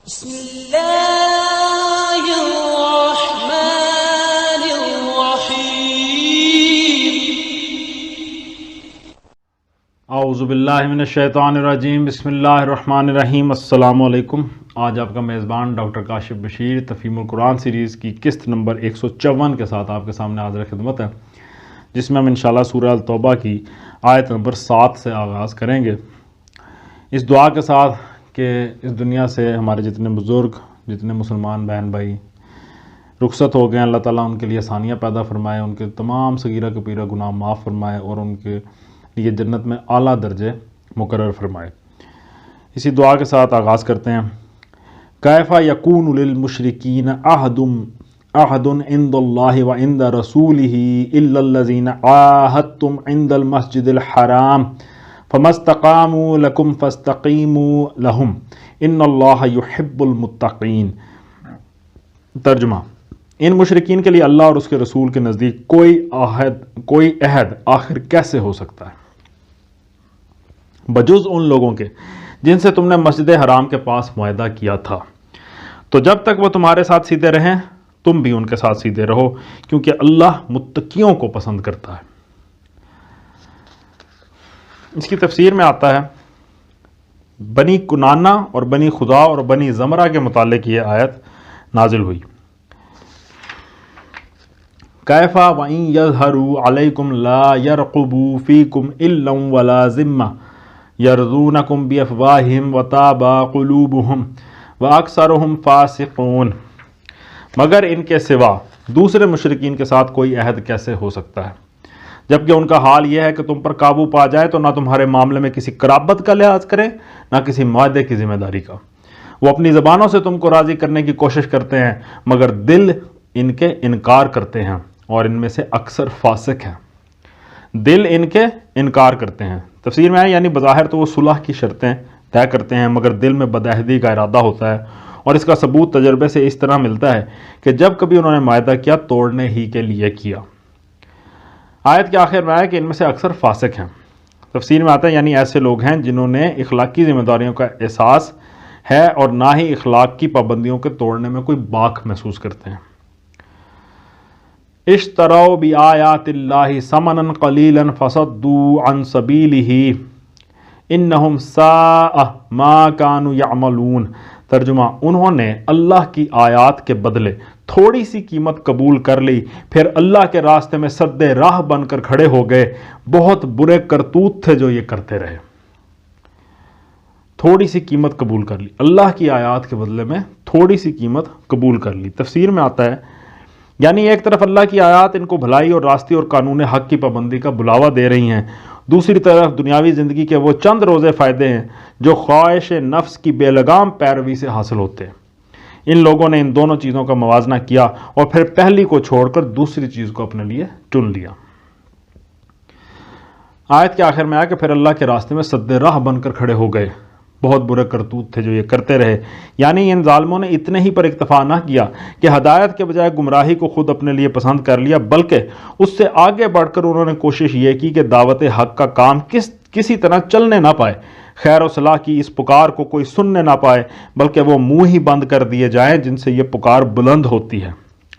بسم اللہ الرحمن الرحیم اعوذ باللہ من الشیطان الرجیم بسم اللہ الرحمن الرحیم۔ السلام علیکم۔ آج آپ کا میزبان ڈاکٹر کاشف بشیر تفہیم القرآن سیریز کی قسط نمبر 154 کے ساتھ آپ کے سامنے حاضر خدمت ہے، جس میں ہم انشاءاللہ سورہ التوبہ کی آیت نمبر 7 سے آغاز کریں گے، اس دعا کے ساتھ کہ اس دنیا سے ہمارے جتنے بزرگ، جتنے مسلمان بہن بھائی رخصت ہو گئے، اللہ تعالیٰ ان کے لیے آسانیاں پیدا فرمائے، ان کے تمام صغیرہ کبیرہ گناہ معاف فرمائے اور ان کے لیے جنت میں اعلیٰ درجے مقرر فرمائے۔ اسی دعا کے ساتھ آغاز کرتے ہیں۔ کیف یکون للمشرکین عہد عند اللہ وعند رسولہ الا الذین عاہدتم عند المسجد الحرام فما استقاموا لکم فاستقیموا لہم ان اللہ یحب المتقین۔ ترجمہ: ان مشرکین کے لیے اللہ اور اس کے رسول کے نزدیک کوئی عہد آخر کیسے ہو سکتا ہے بجز ان لوگوں کے جن سے تم نے مسجد حرام کے پاس معاہدہ کیا تھا، تو جب تک وہ تمہارے ساتھ سیدھے رہیں تم بھی ان کے ساتھ سیدھے رہو، کیونکہ اللہ متقیوں کو پسند کرتا ہے۔ اس کی تفسیر میں آتا ہے بنی کنانہ اور بنی خدا اور بنی زمرہ کے متعلق یہ آیت نازل ہوئی۔ کیف وَإِن يَظْهَرُوا عَلَيْكُمْ لَا يَرْقُبُوا فِيكُمْ إِلًّا وَلَا ذِمَّةً يَرْضُونَكُمْ بِأَفْوَاهِهِمْ وَتَأْبَى قُلُوبُهُمْ وَأَكْثَرُهُمْ فَاسِقُونَ۔ مگر ان کے سوا دوسرے مشرکین کے ساتھ کوئی عہد کیسے ہو سکتا ہے، جبکہ ان کا حال یہ ہے کہ تم پر قابو پا جائے تو نہ تمہارے معاملے میں کسی قرابت کا لحاظ کرے نہ کسی معاہدے کی ذمہ داری کا۔ وہ اپنی زبانوں سے تم کو راضی کرنے کی کوشش کرتے ہیں مگر دل ان کے انکار کرتے ہیں اور ان میں سے اکثر فاسق ہیں۔ دل ان کے انکار کرتے ہیں، تفسیر میں ہے یعنی بظاہر تو وہ صلح کی شرطیں طے کرتے ہیں مگر دل میں بدعہدی کا ارادہ ہوتا ہے، اور اس کا ثبوت تجربے سے اس طرح ملتا ہے کہ جب کبھی انہوں نے معاہدہ کیا توڑنے ہی کے لیے کیا۔ آیت کے آخر میں آیا کہ ان میں سے اکثر فاسق ہیں۔ تفسیر میں آتا ہے یعنی ایسے لوگ ہیں جنہوں نے اخلاقی ذمہ داریوں کا احساس ہے اور نہ ہی اخلاق کی پابندیوں کے توڑنے میں کوئی باک محسوس کرتے ہیں۔ اشتروا بآیات اللہ ثمنا قلیلا فصدوا عن سبیلہ انہم ساء ما كانوا یعملون۔ ترجمہ: انہوں نے اللہ کی آیات کے بدلے تھوڑی سی قیمت قبول کر لی، پھر اللہ کے راستے میں سد راہ بن کر کھڑے ہو گئے، بہت برے کرتوت تھے جو یہ کرتے رہے۔ تھوڑی سی قیمت قبول کر لی، اللہ کی آیات کے بدلے میں تھوڑی سی قیمت قبول کر لی۔ تفسیر میں آتا ہے یعنی ایک طرف اللہ کی آیات ان کو بھلائی اور راستی اور قانون حق کی پابندی کا بلاوا دے رہی ہیں، دوسری طرف دنیاوی زندگی کے وہ چند روزے فائدے ہیں جو خواہش نفس کی بے لگام پیروی سے حاصل ہوتے ہیں۔ ان لوگوں نے ان دونوں چیزوں کا موازنہ کیا اور پھر پہلی کو چھوڑ کر دوسری چیز کو اپنے لیے چن لیا۔ آیت کے آخر میں آیا کہ پھر اللہ کے راستے میں سد راہ بن کر کھڑے ہو گئے، بہت برے کرتوت تھے جو یہ کرتے رہے۔ یعنی ان ظالموں نے اتنے ہی پر اکتفا نہ کیا کہ ہدایت کے بجائے گمراہی کو خود اپنے لیے پسند کر لیا، بلکہ اس سے آگے بڑھ کر انہوں نے کوشش یہ کی کہ دعوت حق کا کام کسی طرح چلنے نہ پائے، خیر و صلاح کی اس پکار کو کوئی سننے نہ پائے، بلکہ وہ منہ ہی بند کر دیے جائیں جن سے یہ پکار بلند ہوتی ہے۔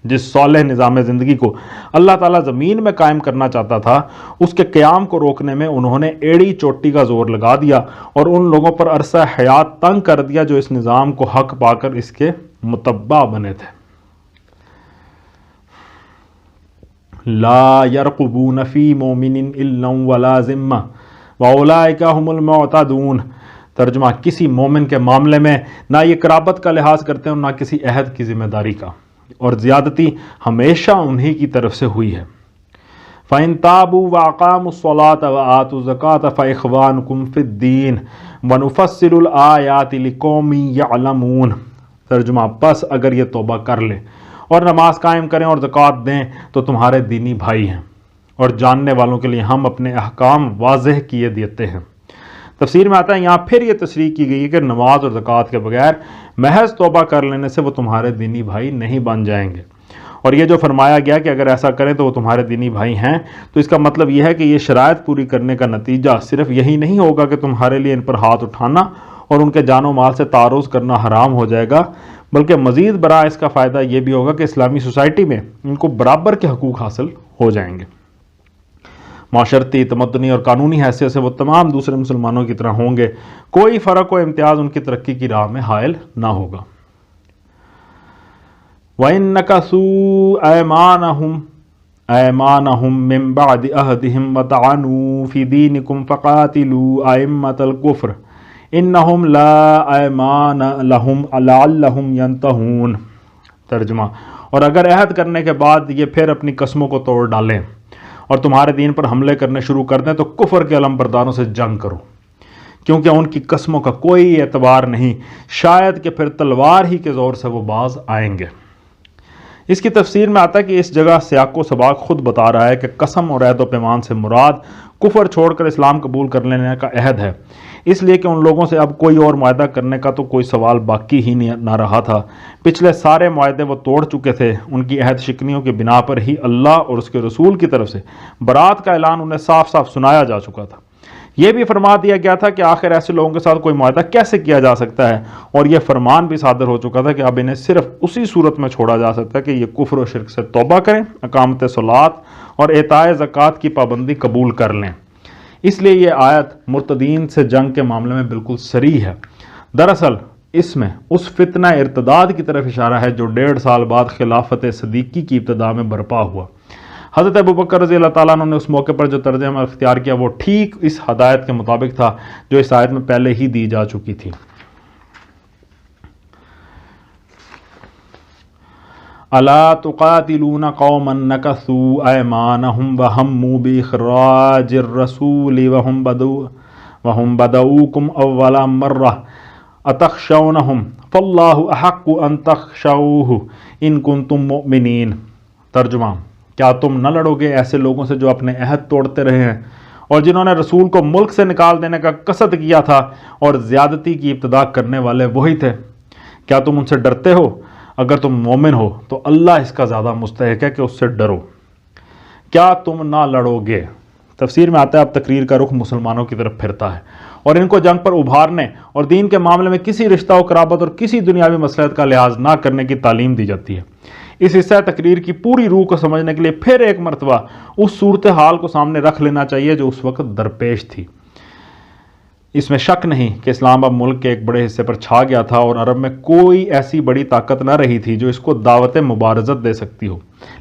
جس صالح نظام زندگی کو اللہ تعالیٰ زمین میں قائم کرنا چاہتا تھا، اس کے قیام کو روکنے میں انہوں نے ایڑی چوٹی کا زور لگا دیا اور ان لوگوں پر عرصہ حیات تنگ کر دیا جو اس نظام کو حق پا کر اس کے متبع بنے تھے۔ لا يرقبون فی مومن الا ولا ذمہ واولئک هم المعتدون۔ ترجمہ: کسی مومن کے معاملے میں نہ یہ قرابت کا لحاظ کرتے ہیں اور نہ کسی عہد کی ذمہ داری کا، اور زیادتی ہمیشہ انہی کی طرف سے ہوئی ہے۔ فَإِن تَابُوا وَأَقَامُوا الصَّلَاةَ وَآتُوا الزَّكَاةَ فَإِخْوَانُكُمْ فِي الدِّينِ وَنُفَصِّلُ الْآيَاتِ لِقَوْمٍ يَعْلَمُونَ۔ ترجمہ: پس اگر یہ توبہ کر لیں اور نماز قائم کریں اور زکوٰۃ دیں تو تمہارے دینی بھائی ہیں، اور جاننے والوں کے لیے ہم اپنے احکام واضح کیے دیتے ہیں۔ تفسیر میں آتا ہے یہاں پھر یہ تصریح کی گئی ہے کہ نماز اور زکوٰۃ کے بغیر محض توبہ کر لینے سے وہ تمہارے دینی بھائی نہیں بن جائیں گے، اور یہ جو فرمایا گیا کہ اگر ایسا کریں تو وہ تمہارے دینی بھائی ہیں، تو اس کا مطلب یہ ہے کہ یہ شرائط پوری کرنے کا نتیجہ صرف یہی نہیں ہوگا کہ تمہارے لیے ان پر ہاتھ اٹھانا اور ان کے جان و مال سے تعرض کرنا حرام ہو جائے گا، بلکہ مزید برآں اس کا فائدہ یہ بھی ہوگا کہ اسلامی سوسائٹی میں ان کو برابر کے حقوق حاصل ہو جائیں گے۔ معاشرتی، تمدنی اور قانونی حیثیت سے وہ تمام دوسرے مسلمانوں کی طرح ہوں گے، کوئی فرق و امتیاز ان کی ترقی کی راہ میں حائل نہ ہوگا۔ وَإِن نَكَثُوا أَيْمَانَهُم مِّن بَعْدِ عَهْدِهِمْ وَطَعَنُوا فِي دِينِكُمْ فَقَاتِلُوا أَئِمَّةَ الْكُفْرِ إِنَّهُمْ لَا أَيْمَانَ لَهُمْ لَعَلَّهُمْ يَنْتَهُونَ۔ ترجمہ: اور اگر عہد کرنے کے بعد یہ پھر اپنی قسموں کو توڑ ڈالیں اور تمہارے دین پر حملے کرنے شروع کر دیں تو کفر کے علم برداروں سے جنگ کرو، کیونکہ ان کی قسموں کا کوئی اعتبار نہیں، شاید کہ پھر تلوار ہی کے زور سے وہ باز آئیں گے۔ اس کی تفسیر میں آتا ہے کہ اس جگہ سیاق و سباق خود بتا رہا ہے کہ قسم اور عہد و پیمان سے مراد کفر چھوڑ کر اسلام قبول کر لینے کا عہد ہے، اس لیے کہ ان لوگوں سے اب کوئی اور معاہدہ کرنے کا تو کوئی سوال باقی ہی نہ رہا تھا۔ پچھلے سارے معاہدے وہ توڑ چکے تھے، ان کی عہد شکنیوں کی بنا پر ہی اللہ اور اس کے رسول کی طرف سے برات کا اعلان انہیں صاف صاف سنایا جا چکا تھا۔ یہ بھی فرما دیا گیا تھا کہ آخر ایسے لوگوں کے ساتھ کوئی معاہدہ کیسے کیا جا سکتا ہے، اور یہ فرمان بھی صادر ہو چکا تھا کہ اب انہیں صرف اسی صورت میں چھوڑا جا سکتا ہے کہ یہ کفر و شرک سے توبہ کریں، اقامت صلاۃ اور اعطاء زکوٰۃ کی پابندی قبول کر لیں۔ اس لیے یہ آیت مرتدین سے جنگ کے معاملے میں بالکل صریح ہے۔ دراصل اس میں اس فتنہ ارتداد کی طرف اشارہ ہے جو 1.5 سال بعد خلافت صدیقی کی ابتدا میں برپا ہوا۔ حضرت ابوبکر رضی اللہ تعالیٰ عنہ نے اس موقع پر جو طرز عمل اختیار کیا وہ ٹھیک اس ہدایت کے مطابق تھا جو اس آیت میں پہلے ہی دی جا چکی تھی۔ الا تقاتلون قوما نکثوا ایمانهم وهموا باخراج الرسول وهم بدؤوكم اول مرة اتخشونهم فالله احق ان تخشوه ان كنتم مؤمنین۔ ترجمہ: کیا تم نہ لڑو گے ایسے لوگوں سے جو اپنے عہد توڑتے رہے ہیں اور جنہوں نے رسول کو ملک سے نکال دینے کا قصد کیا تھا، اور زیادتی کی ابتدا کرنے والے وہی تھے؟ کیا تم ان سے ڈرتے ہو؟ اگر تم مومن ہو تو اللہ اس کا زیادہ مستحق ہے کہ اس سے ڈرو۔ کیا تم نہ لڑو گے؟ تفسیر میں آتا ہے اب تقریر کا رخ مسلمانوں کی طرف پھرتا ہے اور ان کو جنگ پر ابھارنے اور دین کے معاملے میں کسی رشتہ و قرابت اور کسی دنیاوی مصلحت کا لحاظ نہ کرنے کی تعلیم دی جاتی ہے۔ اس حصہ تقریر کی پوری روح کو سمجھنے کے لیے پھر ایک مرتبہ اس صورتحال کو سامنے رکھ لینا چاہیے جو اس وقت درپیش تھی۔ اس میں شک نہیں کہ اسلام اب ملک کے ایک بڑے حصے پر چھا گیا تھا اور عرب میں کوئی ایسی بڑی طاقت نہ رہی تھی جو اس کو دعوت مبارزت دے سکتی ہو۔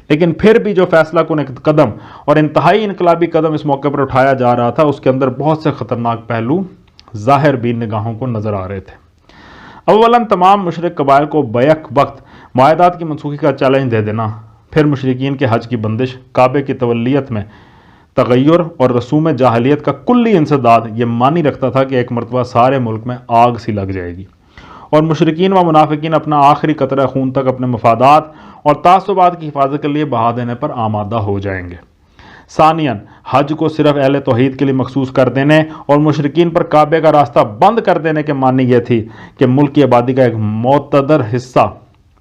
لیکن پھر بھی جو فیصلہ کن قدم اور انتہائی انقلابی قدم اس موقع پر اٹھایا جا رہا تھا اس کے اندر بہت سے خطرناک پہلو ظاہر بین نگاہوں کو نظر آ رہے تھے۔ اولاً تمام مشرک قبائل کو بیک وقت معاہدات کی منسوخی کا چیلنج دے دینا، پھر مشرکین کے حج کی بندش، کعبے کی تولیت میں تغیر اور رسوم جاہلیت کا کلی انسداد یہ معنی رکھتا تھا کہ ایک مرتبہ سارے ملک میں آگ سی لگ جائے گی اور مشرکین و منافقین اپنا آخری قطرہ خون تک اپنے مفادات اور تعصبات کی حفاظت کے لیے بہا دینے پر آمادہ ہو جائیں گے۔ ثانیاً حج کو صرف اہل توحید کے لیے مخصوص کر دینے اور مشرکین پر کعبے کا راستہ بند کر دینے کے معنی یہ تھی کہ ملک کی آبادی کا ایک معتدر حصہ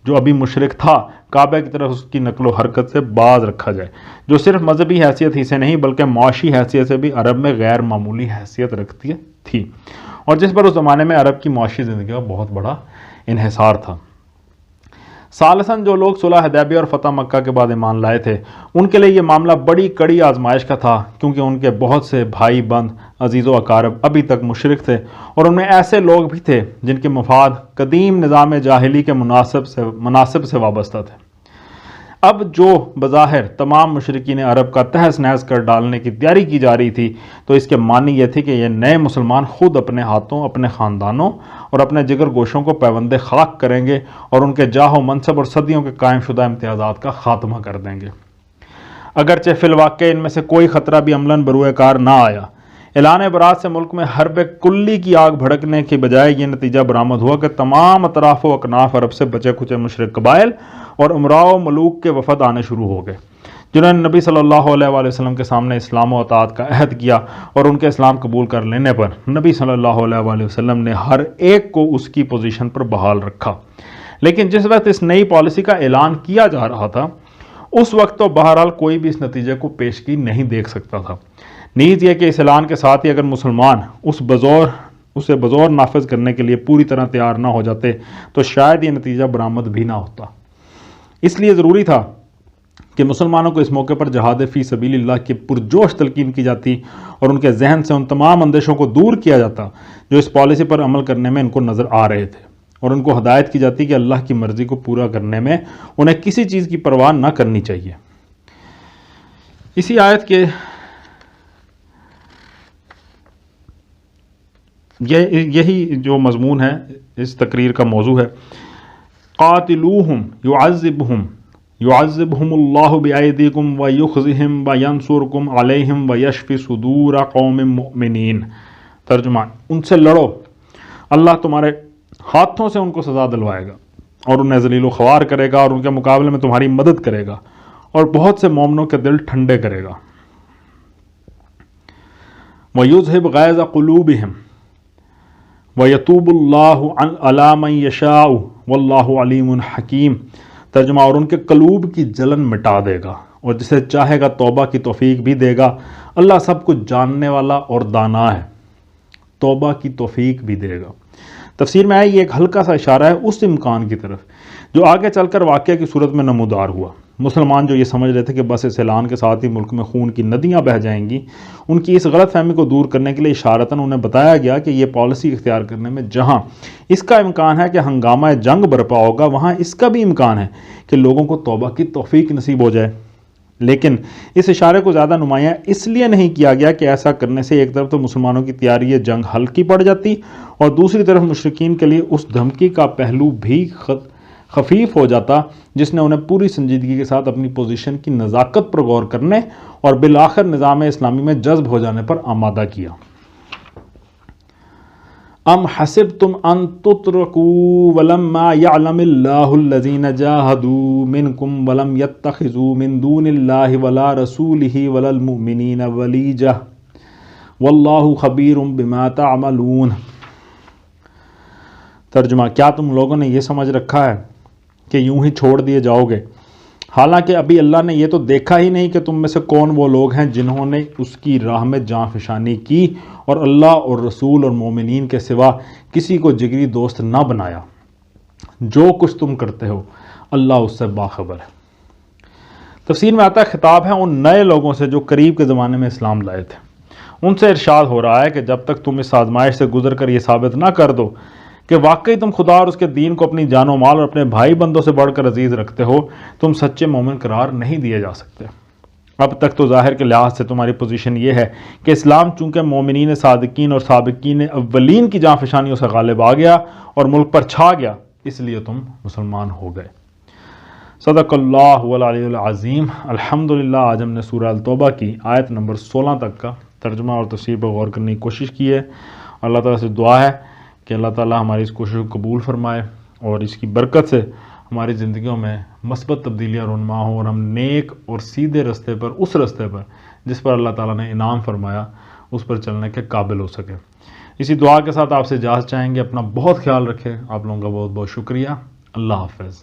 جو ابھی مشرک تھا کعبہ کی طرف اس کی نقل و حرکت سے باز رکھا جائے، جو صرف مذہبی حیثیت ہی سے نہیں بلکہ معاشی حیثیت سے بھی عرب میں غیر معمولی حیثیت رکھتی تھی، اور جس پر اس زمانے میں عرب کی معاشی زندگی کا بہت بڑا انحصار تھا۔ ثالثاً جو لوگ صلح حدیبیہ اور فتح مکہ کے بعد ایمان لائے تھے ان کے لیے یہ معاملہ بڑی کڑی آزمائش کا تھا، کیونکہ ان کے بہت سے بھائی بند، عزیز و اقارب ابھی تک مشرک تھے اور ان میں ایسے لوگ بھی تھے جن کے مفاد قدیم نظام جاہلی کے مناسب سے وابستہ تھے۔ اب جو بظاہر تمام مشرکین عرب کا تہس نہس کر ڈالنے کی تیاری کی جا رہی تھی تو اس کے معنی یہ تھی کہ یہ نئے مسلمان خود اپنے ہاتھوں، اپنے خاندانوں اور اپنے جگر گوشوں کو پیوند خاک کریں گے اور ان کے جاہ و منصب اور صدیوں کے قائم شدہ امتیازات کا خاتمہ کر دیں گے۔ اگرچہ فی الواقع ان میں سے کوئی خطرہ بھی عملاً بروئے کار نہ آیا، اعلان برات سے ملک میں حرب کلی کی آگ بھڑکنے کے بجائے یہ نتیجہ برآمد ہوا کہ تمام اطراف و اکناف عرب سے بچے کچے مشرک قبائل اور امراء و ملوک کے وفد آنے شروع ہو گئے، جنہوں نے نبی صلی اللہ علیہ وآلہ وسلم کے سامنے اسلام و اطاعت کا عہد کیا، اور ان کے اسلام قبول کر لینے پر نبی صلی اللہ علیہ وآلہ وسلم نے ہر ایک کو اس کی پوزیشن پر بحال رکھا۔ لیکن جس وقت اس نئی پالیسی کا اعلان کیا جا رہا تھا اس وقت تو بہرحال کوئی بھی اس نتیجے کو پیشگی نہیں دیکھ سکتا تھا، نیز یہ کہ اس اعلان کے ساتھ ہی اگر مسلمان اس بزور اسے بزور نافذ کرنے کے لیے پوری طرح تیار نہ ہو جاتے تو شاید یہ نتیجہ برآمد بھی نہ ہوتا۔ اس لیے ضروری تھا کہ مسلمانوں کو اس موقع پر جہاد فی سبیل اللہ کی پرجوش تلقین کی جاتی اور ان کے ذہن سے ان تمام اندیشوں کو دور کیا جاتا جو اس پالیسی پر عمل کرنے میں ان کو نظر آ رہے تھے، اور ان کو ہدایت کی جاتی کہ اللہ کی مرضی کو پورا کرنے میں انہیں کسی چیز کی پرواہ نہ کرنی چاہیے۔ اسی آیت کے یہی جو مضمون ہے اس تقریر کا موضوع ہے، قاتلوہم یعذبہم اللہ بایدیکم ویخزہم وینصرکم علیہم ویشفی صدور قوم مؤمنین۔ ترجمہ، ان سے لڑو، اللہ تمہارے ہاتھوں سے ان کو سزا دلوائے گا اور انہیں ذلیل و خوار کرے گا اور ان کے مقابلے میں تمہاری مدد کرے گا اور بہت سے مومنوں کے دل ٹھنڈے کرے گا۔ وَيُذْهِبْ غَيْظَ قُلُوبِهِمْ وَيَتُوبُ اللَّهُ عَلَىٰ مَن يَشَاءُ وَاللَّهُ عَلِيمٌ حَكِيمٌ۔ ترجمہ، اور ان کے قلوب کی جلن مٹا دے گا اور جسے چاہے گا توبہ کی توفیق بھی دے گا، اللہ سب کچھ جاننے والا اور دانا ہے، توبہ کی توفیق بھی دے گا۔ تفسیر میں آئی یہ ایک ہلکا سا اشارہ ہے اس امکان کی طرف جو آگے چل کر واقعہ کی صورت میں نمودار ہوا۔ مسلمان جو یہ سمجھ رہے تھے کہ بس اس اعلان کے ساتھ ہی ملک میں خون کی ندیاں بہہ جائیں گی، ان کی اس غلط فہمی کو دور کرنے کے لیے اشارتاً انہیں بتایا گیا کہ یہ پالیسی اختیار کرنے میں جہاں اس کا امکان ہے کہ ہنگامہ جنگ برپا ہوگا، وہاں اس کا بھی امکان ہے کہ لوگوں کو توبہ کی توفیق نصیب ہو جائے۔ لیکن اس اشارے کو زیادہ نمایاں اس لیے نہیں کیا گیا کہ ایسا کرنے سے ایک طرف تو مسلمانوں کی تیاری جنگ ہلکی پڑ جاتی اور دوسری طرف مشرکین کے لیے اس دھمکی کا پہلو بھی خفیف ہو جاتا جس نے انہیں پوری سنجیدگی کے ساتھ اپنی پوزیشن کی نزاکت پر غور کرنے اور بالآخر نظام اسلامی میں جذب ہو جانے پر آمادہ کیا۔ ام حسبتم ان تترکوا ولما يعلم الله الذين جاهدوا منكم ولم يتخذوا من دون الله ولا رسوله ولا المؤمنين وليجة والله خبير بما تعملون۔ ترجمہ، کیا تم لوگوں نے یہ سمجھ رکھا ہے کہ یوں ہی چھوڑ دیے جاؤ گے، حالانکہ ابھی اللہ نے یہ تو دیکھا ہی نہیں کہ تم میں سے کون وہ لوگ ہیں جنہوں نے اس کی راہ میں جاں فشانی کی اور اللہ اور رسول اور مومنین کے سوا کسی کو جگری دوست نہ بنایا۔ جو کچھ تم کرتے ہو اللہ اس سے باخبر ہے۔ تفسیر میں آتا ہے خطاب ہے ان نئے لوگوں سے جو قریب کے زمانے میں اسلام لائے تھے۔ ان سے ارشاد ہو رہا ہے کہ جب تک تم اس آزمائش سے گزر کر یہ ثابت نہ کر دو کہ واقعی تم خدا اور اس کے دین کو اپنی جان و مال اور اپنے بھائی بندوں سے بڑھ کر عزیز رکھتے ہو، تم سچے مومن قرار نہیں دیے جا سکتے۔ اب تک تو ظاہر کے لحاظ سے تمہاری پوزیشن یہ ہے کہ اسلام چونکہ مومنین صادقین اور سابقین اولین کی جاں فشانیوں سے غالب آ گیا اور ملک پر چھا گیا، اس لیے تم مسلمان ہو گئے۔ صدق اللہ العلی العظیم۔ الحمدللہ، آج ہم نے سورہ التوبہ کی آیت نمبر 16 تک کا ترجمہ اور تفسیر پر غور کرنے کی کوشش کی ہے۔ اللہ تعالیٰ سے دعا ہے کہ اللہ تعالیٰ ہماری اس کوشش کو قبول فرمائے اور اس کی برکت سے ہماری زندگیوں میں مثبت تبدیلیاں رونما ہوں اور ہم نیک اور سیدھے رستے پر، اس رستے پر جس پر اللہ تعالیٰ نے انعام فرمایا، اس پر چلنے کے قابل ہو سکے۔ اسی دعا کے ساتھ آپ سے اجازت چاہیں گے۔ اپنا بہت خیال رکھیں۔ آپ لوگوں کا بہت بہت شکریہ۔ اللہ حافظ۔